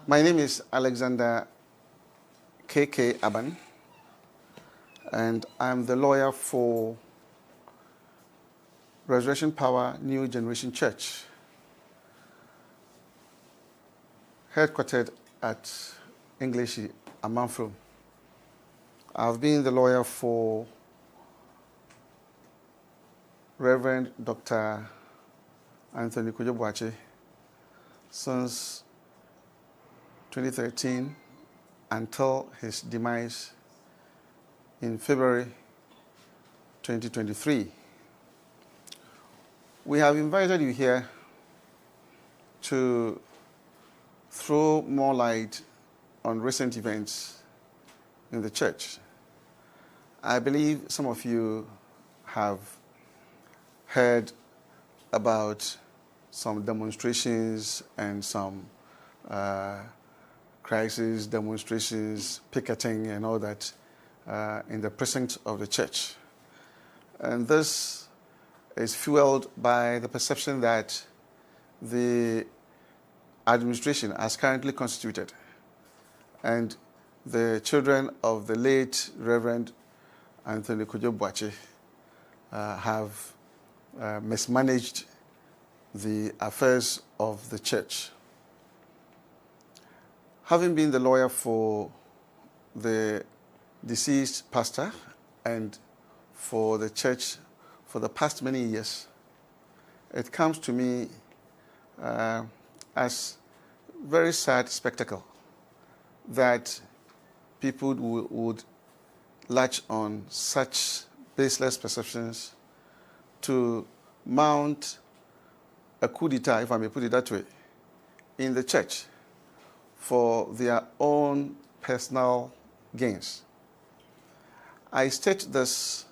My name is Alexander K.K. Abban, and I'm the lawyer for Resurrection Power New Generation Church, headquartered at English Amanfro. I've been the lawyer for Reverend Dr. Anthony Kojo since 2013 until his demise in February 2023. We have invited you here to throw more light on recent events in the church. I believe some of you have heard about some demonstrations and some crisis demonstrations, picketing and all that in the precinct of the church. And this is fueled by the perception that the administration as currently constituted and the children of the late Reverend Anthony Kojo have mismanaged the affairs of the church. Having been the lawyer for the deceased pastor and for the church for the past many years, it comes to me as very sad spectacle that people would latch on such baseless perceptions to mount a coup d'etat, if I may put it that way, in the church for their own personal gains. I state this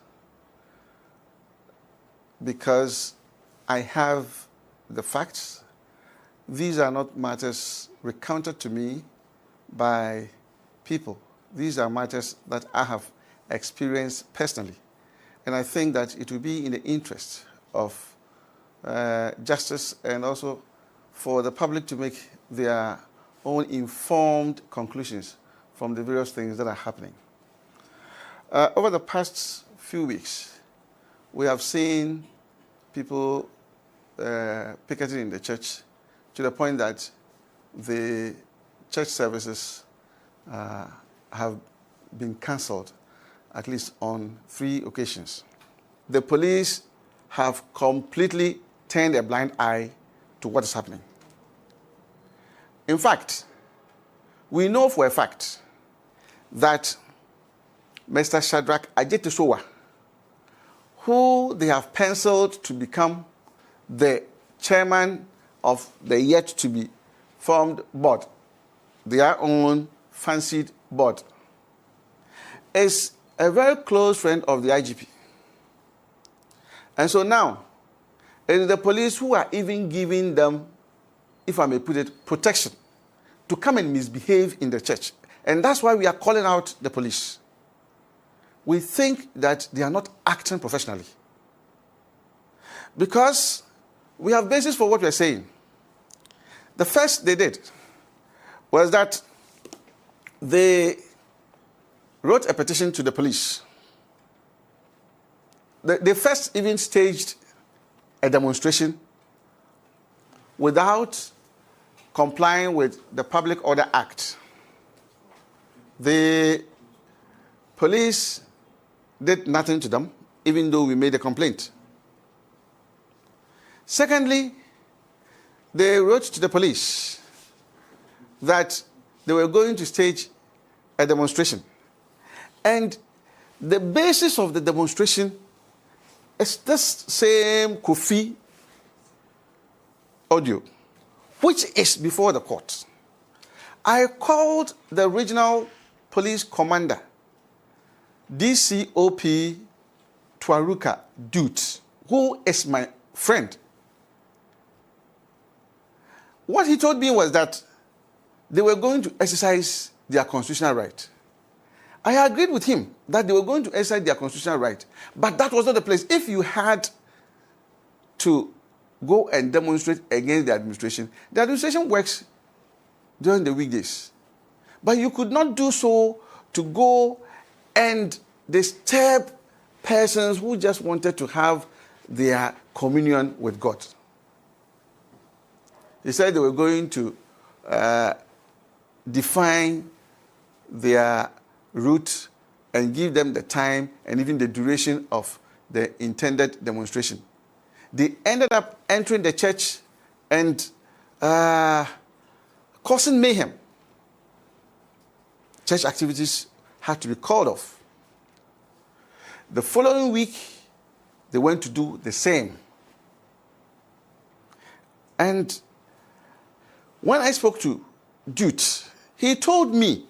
because I have the facts. These are not matters recounted to me by people. These are matters that I have experienced personally. And I think that it will be in the interest of justice and also for the public to make their own informed conclusions from the various things that are happening. Over the past few weeks, we have seen people picketing in the church to the point that the church services have been cancelled at least on 3 occasions. The police have completely turned a blind eye to what is happening. In fact, we know for a fact that Mr. Shadrach Ajetisowa, who they have penciled to become the chairman of the yet-to-be-formed board, their own fancied board, is a very close friend of the IGP. And so now, it is the police who are even giving them, if I may put it, protection to come and misbehave in the church. And that's why we are calling out the police. We think that they are not acting professionally. Because we have basis for what we are saying. The first they did was that they wrote a petition to the police. They first even staged a demonstration without complying with the Public Order Act. The police did nothing to them, even though we made a complaint. Secondly, they wrote to the police that they were going to stage a demonstration. And the basis of the demonstration is this same Kofi audio, which is before the court. I called the regional police commander, DCOP Twaruka Dute, who is my friend. What he told me was that they were going to exercise their constitutional right. I agreed with him that they were going to exercise their constitutional right, but that was not the place. If you had to go and demonstrate against the administration works during the weekdays. But you could not do so to go and disturb persons who just wanted to have their communion with God. He said they were going to define their route and give them the time and even the duration of the intended demonstration. They ended up entering the church and causing mayhem. Church activities had to be called off. The following week, they went to do the same. And when I spoke to Dute, he told me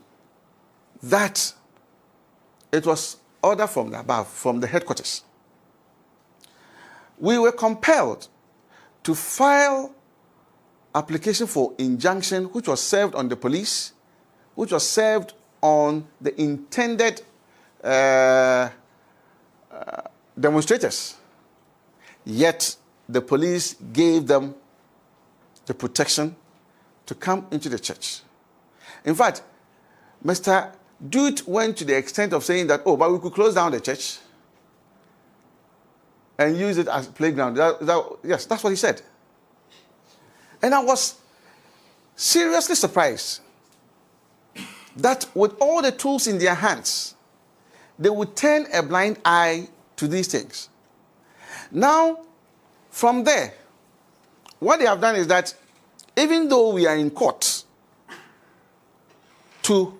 that it was order from the above, from the headquarters. We were compelled to file application for injunction, which was served on the police, which was served on the intended demonstrators. Yet the police gave them the protection to come into the church. In fact, Mr. Dute went to the extent of saying that, oh, but we could close down the church and use it as a playground. Yes, that's what he said. And I was seriously surprised that with all the tools in their hands, they would turn a blind eye to these things. Now, from there, what they have done is that even though we are in court to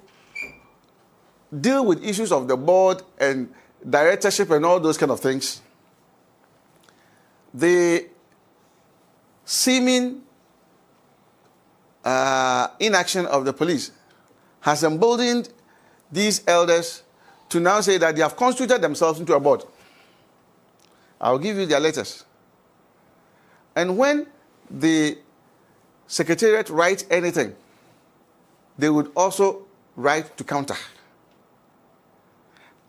deal with issues of the board and directorship and all those kind of things, the seeming inaction of the police has emboldened these elders to now say that they have constituted themselves into a board. I'll give you their letters. And when the secretariat writes anything, they would also write to counter.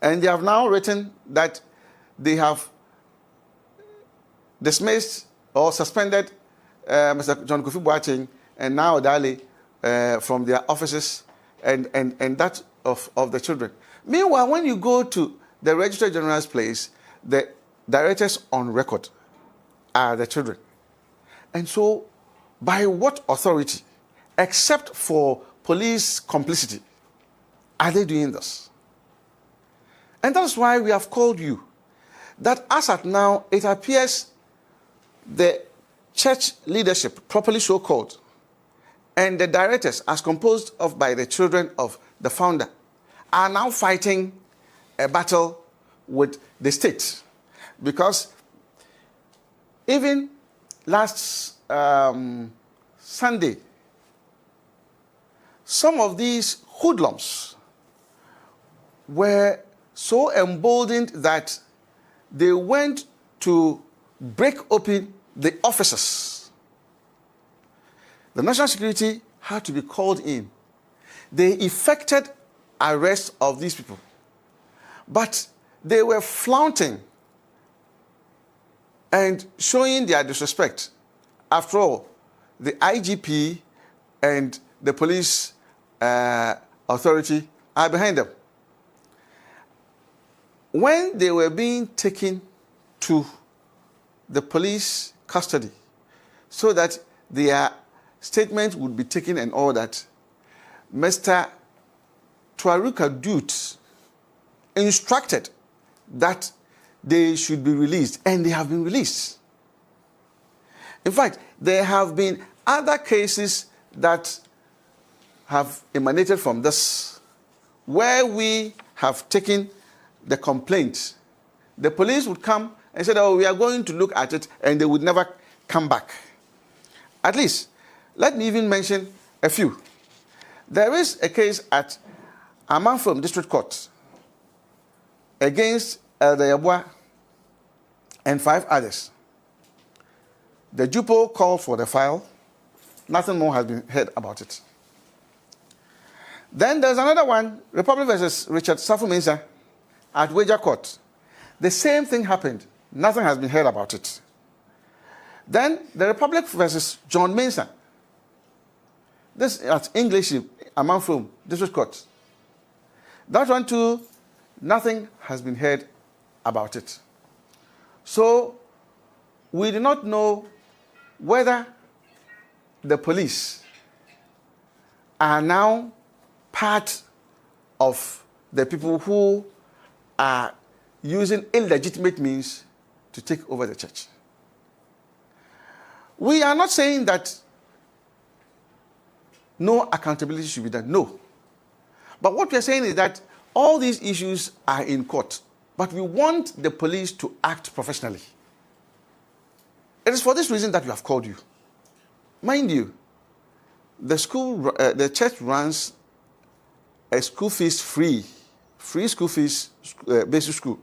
And they have now written that they have dismissed or suspended Mr. John Kofi Boateng and now Dali from their offices and that of the children. Meanwhile, when you go to the Registrar General's place, the directors on record are the children. And so, by what authority, except for police complicity, are they doing this? And that's why we have called you, that as at now, it appears the church leadership, properly so called, and the directors, as composed of by the children of the founder, are now fighting a battle with the state. Because even last Sunday, some of these hoodlums were so emboldened that they went to break open the offices. The national security had to be called in. They effected arrest of these people. But they were flaunting and showing their disrespect. After all, the IGP and the police authority are behind them. When they were being taken to the police custody so that their statement would be taken and all that, Mr. Tuaruka Dute instructed that they should be released, and they have been released. In fact, there have been other cases that have emanated from this, where we have taken the complaint. The police would come and said, oh, we are going to look at it, and they would never come back. At least, let me even mention a few. There is a case at Amanfom District Court against Elder Yabwa and 5 others. The JUPO called for the file. Nothing more has been heard about it. Then there's another one, Republic versus Richard Safu-Mensah at Wager Court. The same thing happened. Nothing has been heard about it. Then the Republic versus John Mensah. This at English, among from district court. That one too, nothing has been heard about it. So we do not know whether the police are now part of the people who are using illegitimate means to take over the church. We are not saying that no accountability should be done. No. But what we are saying is that all these issues are in court, but we want the police to act professionally. It is for this reason that we have called you. Mind you, the church runs a school fees free school fees, basic school.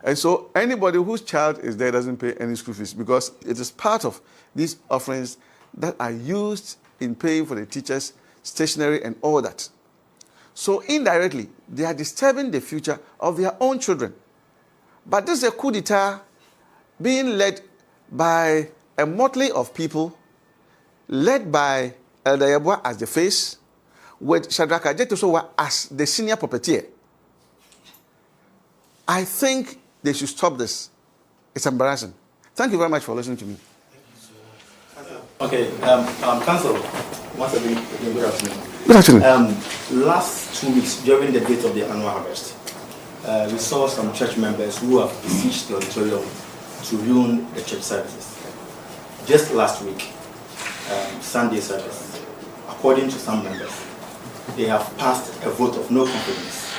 And so anybody whose child is there doesn't pay any school fees because it is part of these offerings that are used in paying for the teachers, stationery, and all that. So indirectly, they are disturbing the future of their own children. But this is a coup d'etat being led by a motley of people, led by Elder Yeboah as the face, with Shadrach Ajetosowa as the senior puppeteer. I think they should stop this. It's embarrassing. Thank you very much for listening to me. Okay, Council, once again, good afternoon. Good afternoon. Last 2 weeks, during the date of the annual harvest, we saw some church members who have besieged the auditorium to ruin the church services. Just last week, Sunday service, according to some members, they have passed a vote of no confidence.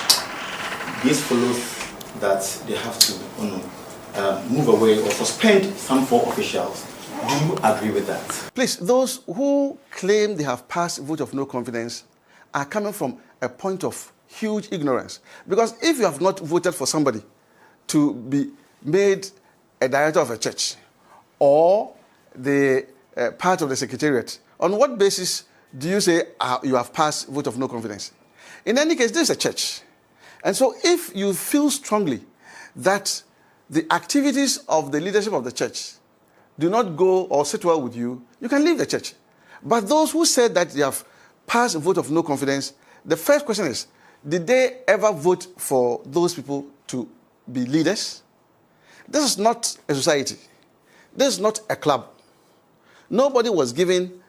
This follows that they have to move away or suspend some 4 officials. Do you agree with that? Please, those who claim they have passed a vote of no confidence are coming from a point of huge ignorance. Because if you have not voted for somebody to be made a director of a church or the part of the secretariat, on what basis do you say you have passed vote of no confidence? In any case, this is a church. And so if you feel strongly that the activities of the leadership of the church do not go or sit well with you, you can leave the church. But those who said that they have passed a vote of no confidence, the first question is, did they ever vote for those people to be leaders? This is not a society. This is not a club. Nobody was given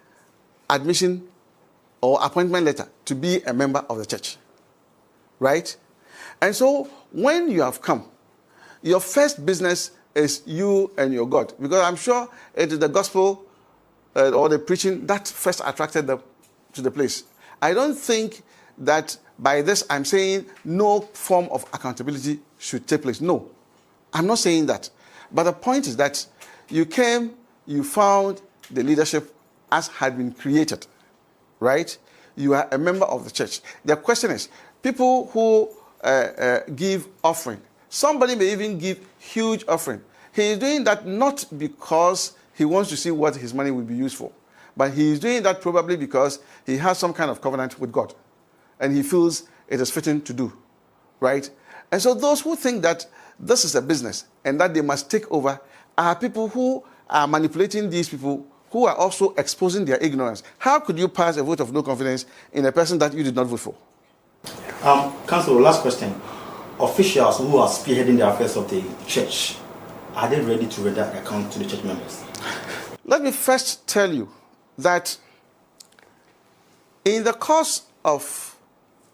admission or appointment letter to be a member of the church. Right? And so when you have come, your first business is you and your God. Because I'm sure it is the gospel or the preaching that first attracted them to the place. I don't think that by this I'm saying no form of accountability should take place. No, I'm not saying that. But the point is that you came, you found the leadership as had been created, right? You are a member of the church. The question is, people who give offering, somebody may even give huge offering. He is doing that not because he wants to see what his money will be used for, but he is doing that probably because he has some kind of covenant with God, and he feels it is fitting to do, right? And so those who think that this is a business and that they must take over are people who are manipulating these people who are also exposing their ignorance. How could you pass a vote of no confidence in a person that you did not vote for? Councillor, last question. Officials who are spearheading the affairs of the church, are they ready to render account to the church members? Let me first tell you that in the course of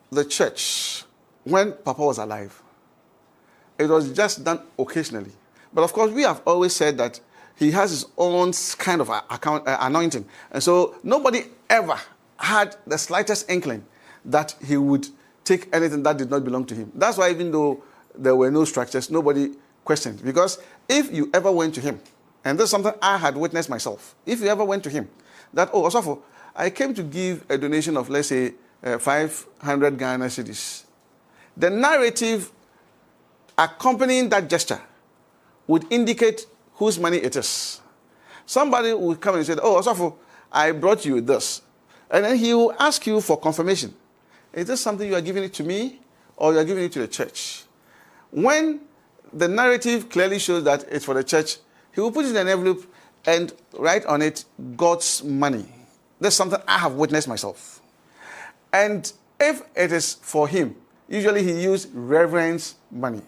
the church, when Papa was alive, it was just done occasionally. But of course, we have always said that he has his own kind of anointing. And so nobody ever had the slightest inkling that he would take anything that did not belong to him. That's why even though there were no structures, nobody questioned. Because if you ever went to him, and this is something I had witnessed myself, if you ever went to him, that, oh, Osofo, I came to give a donation of, let's say, 500 Ghana cedis. The narrative accompanying that gesture would indicate whose money it is. Somebody would come and say, oh, Osofo, I brought you this. And then he will ask you for confirmation. Is this something you are giving it to me or you are giving it to the church? When the narrative clearly shows that it's for the church, he will put it in an envelope and write on it God's money. That's something I have witnessed myself. And if it is for him, usually he used reverence money.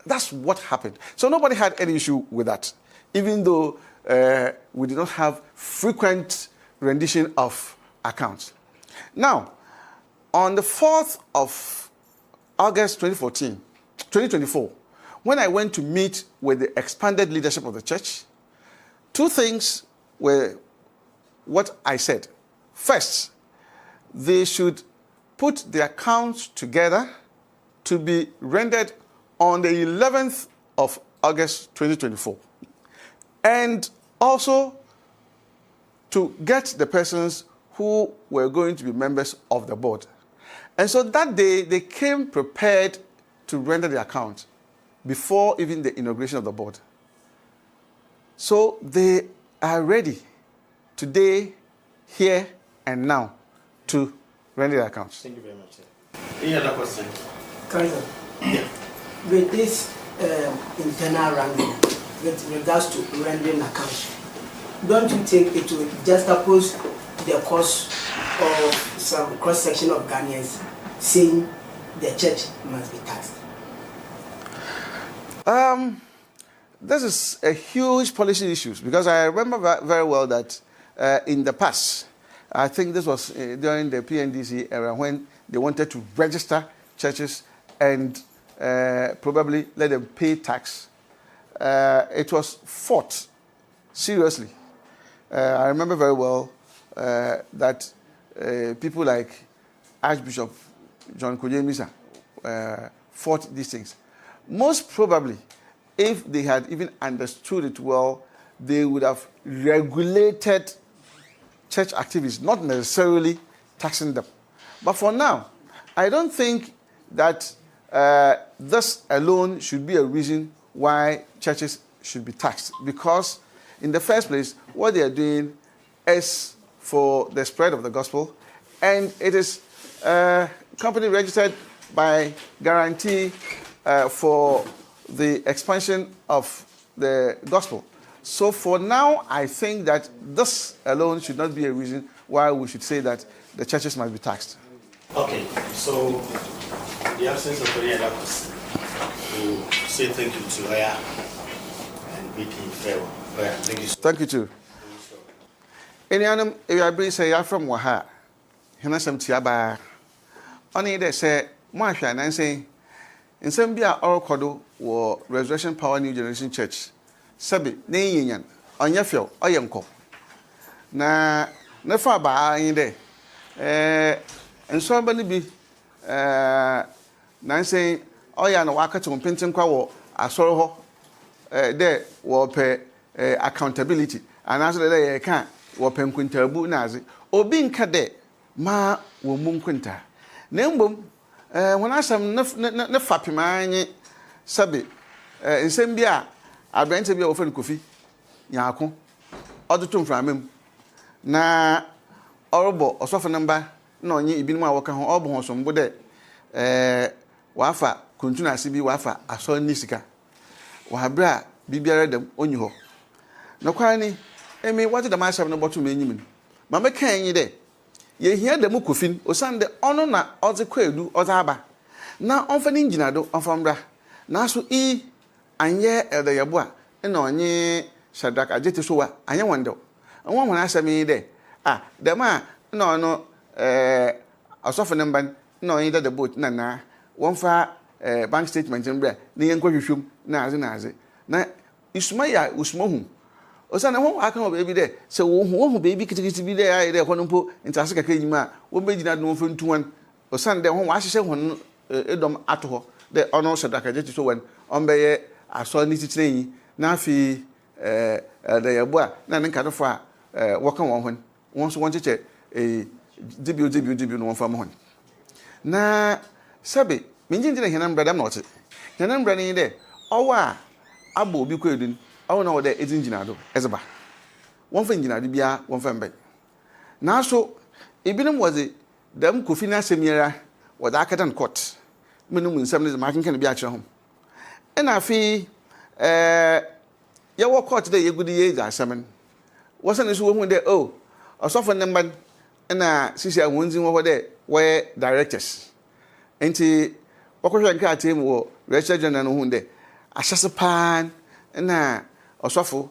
That's what happened. So nobody had any issue with that, even though we did not have frequent rendition of accounts. Now, on the 4th of August 2024, when I went to meet with the expanded leadership of the church, two things were what I said. First, they should put the accounts together to be rendered on the 11th of August 2024. And also to get the persons who were going to be members of the board. And so that day, they came prepared to render the account before even the inauguration of the board. So they are ready today, here, and now to render the accounts. Thank you very much, sir. Any other question? Council, Yeah. with this internal ranking, with regards to rendering accounts, don't you think it will juxtapose the cause of some cross-section of Ghanaians saying the church must be taxed? This is a huge policy issue because I remember very well that in the past, I think this was during the PNDC era when they wanted to register churches and probably let them pay tax. It was fought seriously. I remember very well that people like Archbishop John Koye fought these things. Most probably, if they had even understood it well, they would have regulated church activities, not necessarily taxing them. But for now, I don't think that this alone should be a reason why churches should be taxed. Because in the first place, what they are doing is for the spread of the gospel, and it is company registered by guarantee for the expansion of the gospel. So for now, I think that this alone should not be a reason why we should say that the churches must be taxed. Okay, so the absence of any other person, to say thank you to Oya and BT Farewell. Oya, thank you so much. Thank you too. Anyone, if I bring say you're from Waha, Hina some tiaba. Only they say, Marsha and say, in some be our Kodo or Resurrection Power New Generation Church. Sabi, ne yin on your field, I am called. Na, no far by in there. And somebody be Nancy, oh, yeah, no, I can't paint and quaw. I saw her there will pay accountability. And as they can't, will pay quinter boot nazi, or being cadet, ma will moon quinter. Nambum, when I some no fappy man, Sabi, in same beer, I bring to be often coffee, Yako, or the tomb from him. Na horrible or soften number. No, you been my working on all some bude. Wafa, continue to be wafa, I saw Nisika. Wahabra, be buried them on you. No, Quani, I mean, what did the master of no bottom mean? Mamma can ye there? Ye hear the Mukufin, or Sunday honor na or the Quedu or Zaba. Now, often inginado of Umbra. Now, so e and ye the Yabua, and on ye Shadrach Ajetusua, and you wonder. And one when I said me there. Ah, the man, no. A soften number, no, either the boat, nana, one for bank statement and bread, the inquisition, nazi. Now, Ismaya, Usmohum. Or son, I can't baby there. So, who baby could be there, there, one put in Tasaka Kajima, what made you not know from 2 1 or Sunday, one was said one Edom Ato, the honor Sadaka Jet so when on Bay, I saw Nisi train, Nafi, the Yabua, Nan Catafa, walking on when once wanted a debut no from one. Na Sabi, Minjin didn't hear brother not it. Yanan running there. Oh, wa, Abu be quidin. Oh, no, there is enginado, Ezaba. One thing in Adibia, one family. Now, so, Ibinum was it, them Kufina Semira, was Akadan court. Minimum 70 marking can be at home. And I feel, you walk out today, you good years, I summon. Wasn't this woman there? Oh, a soften number. na sisi a wonzi wo de we directors enti wakohwe nka atem wo register general no hu de ahyase pan na osofo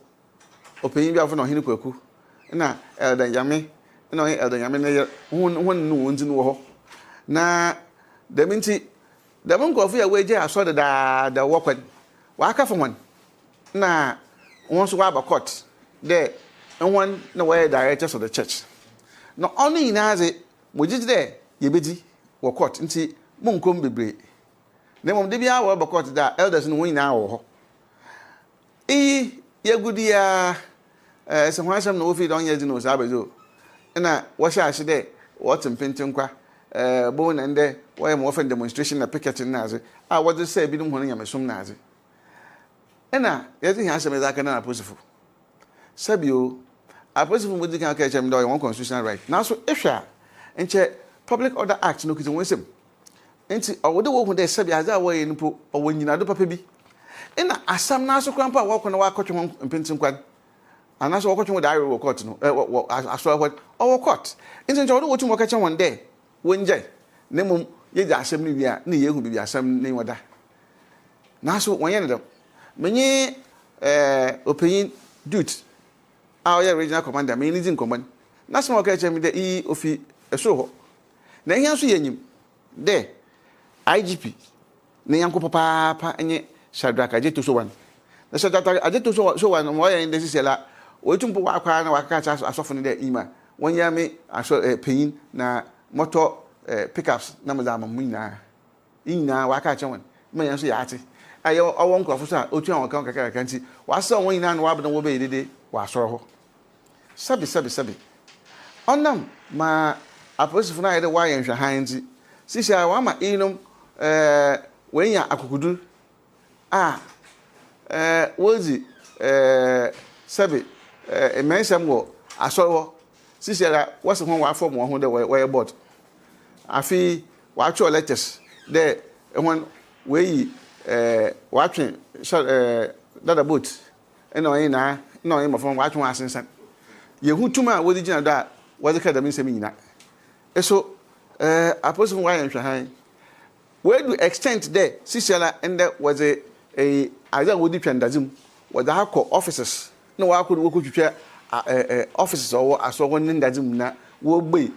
opanyin bi afo na ohene kwaku na elder yame na elder yame na won no wonzi no ho na deminti nkofu ya weje aso da wokwan waka fo won na won so wa ba court de won na we directors of the church no ono inaze mojiji de yebedi wo court nti monkom bebre na mom de bia wo ba court da elders no won na wo ho yegudia se hwasam na ofi don yeji no sabezo na wo sha ase de wo tempentinkwa bo na nde wo ye mo ofen demonstration na picketing na aze wo de say bi dum hono nyamesum na aze na yezi ha asem za kana na posifu sabio aposifu mudi kan ka chem do one constitutional right na so ehwa enche public order act no kitin wesem enti owode wo hu de sabia aza wo ye npo owo nyina do papa bi ina asam na so krampa wo kono wa kotwe ho mpentin kwan anaso wo kotwe wo da wo court no aso what owo court enti enche owode wo tum wo ka chem won de wonje ne mum ye ja asam ni bia na ye hu bi asam ni woda na so won ye ne do menye opinion dude our regional commander me nizin command na so okay chem de ofi eso ho na hian so yanyim de IGP ne yanko papa enye Shadrack ajeto so wan na Shadrack ajeto so wan mo ya ndesi sela otumpo wa kwa na wakaka cha asofo ne de ima wonya me aso panyin na motor pickups na mazama muina ina waka cha wan me yan so ya ate ayo owon krofo so otu an kan kaka nti wasa won ina na wabdan wo be dede wa soro ho sabi onam ma apostle na yede wa yenhwe han nti sisia wa ma inum wenya akukudu wozi sabi emensam wo asoro sisia wase ho wa form ho de we board afi wa cho letters de won we wa twen dada boat eno ina no imo from wa twen asensan yehu tuma wodi gina da wodi ka da min semi nyina eso apostle wa yenhwe han we do extent there sisiala and there was a either wodi twandazim was the hako offices no wa ko twetwa offices or aso won ndazim na wo gbe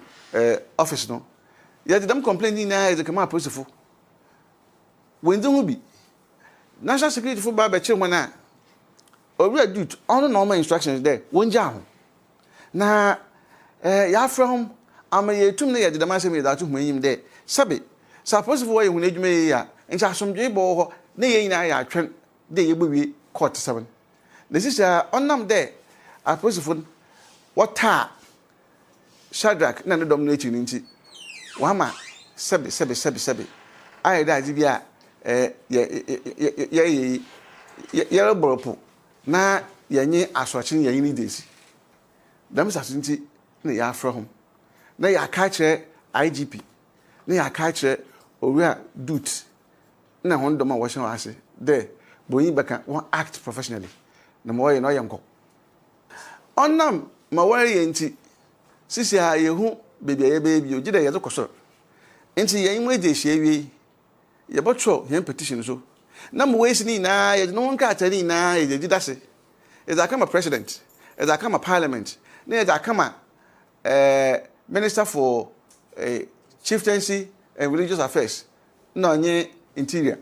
office no yet them complaining na is come apostle when do bi national security for ba che mo na owura dude on normal instructions there wonja ho na ya from amayetum na yede dama semi da to hwanyim there sabe suppose for you hu adwuma yi a ncha asomdwe bo ho na ye nyina ya atwen de ye gbewie court 7 na sisa onam there suppose for what Shadrack na no dominate ni nti wa ma sabe ayi da ji bia ye boropo na yenye asochin ye ni desi dam sasunti na ya from na ya ka kire IGP na ya ka kire owura dut na hondo ma wo hye ase de boyi beka won act professionally na mo ye no yenko onam ma wari enti sisi ha yehu bebia ye bebi ogide ye zokoso enti ye mu eje hye wi ye botro ye petition so na mo wesi ni na ye no won ka atari na ye didase is that come president is that come parliament na is that come minister for chieftaincy and religious affairs na onye interior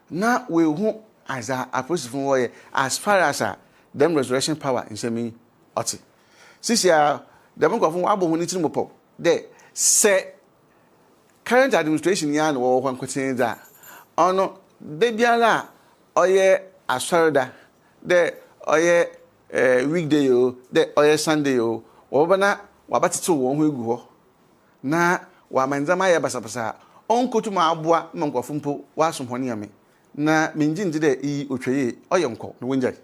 na we hu as a apostle for as far as them resurrection power in semi oti sisia dem go fun abo hu ni tiri mopo de se current administration ya na wo kwan kwatin da ono de biara oye asarda de oye weekday o de oye sunday o wo bana wabatete wo hu egu ho na wa manzama ya basabasa onkotu ma aboa ma nkofo mpo wa asomhone yame na minjinji de otweye oye nko no wonjai